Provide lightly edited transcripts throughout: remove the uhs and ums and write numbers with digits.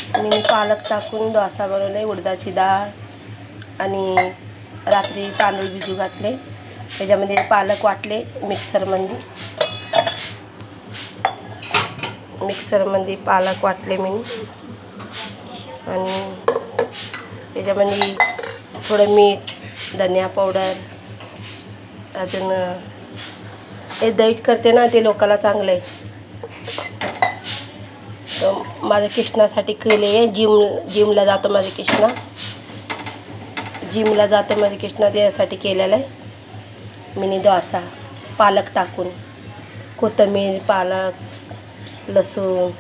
मी पालक टाकून डोसा बनवले, उडदाची डाळ आणि रात्री तांदूळ भिजू घातले, त्याच्यामध्ये पालक वाटले मिक्सरमध्ये पालक वाटले मी आणि त्याच्यामध्ये थोडं मीठ, धनिया पावडर, अजून हे डाएट करते ना ते लोकाला चांगलं आहे. तर माझ्या कृष्णासाठी केले आहे. जिमला जातो माझे कृष्णा, त्यासाठी केलेला आहे मिनी डोसा पालक टाकून, कोथिंबीर, पालक, लसूण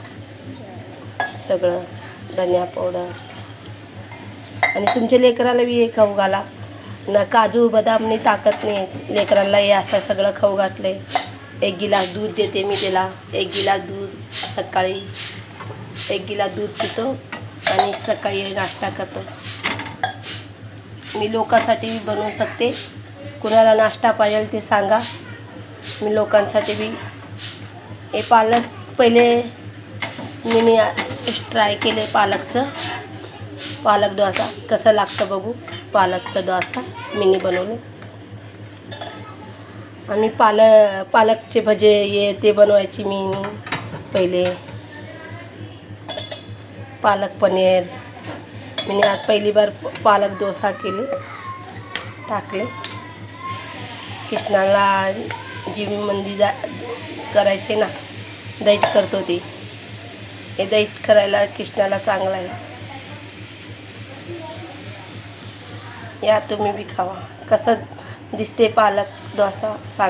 सगळं, धनिया पावडर. आणि तुमच्या लेकराला बी हे खाऊ घाला ना, काजू बदाम नाही टाकत नाही लेकराला, हे असं सगळं खाऊ घातले. 1 गिलास दूध देते मी त्याला, 1 गिलास दूध सकाळी, 1 गिलास दूध पितो आणि सकाळी नाश्ता करतो. मी लोकांसाठी बनवू शकते, कुणाला नाश्ता पाहिजे ते सांगा, मी लोकांसाठी बी. हे पालक पहिले मी ट्राय केले पालक डोसा कसं लागतं बघू. पालकचा डोसा मी बनवले. आणि पालकचे भजे हे ते बनवायची मी पहिले. पालक पनीर मी आज पहिली बार पालक डोसा केले, टाकले. कृष्णाला जिममध्ये करायचे ना, डाएट करतो ते, हे डाएट करायला कृष्णाला चांगलं आहे. या तुम्ही बी खावा. कसं दिसते पालक डोसा सांगा.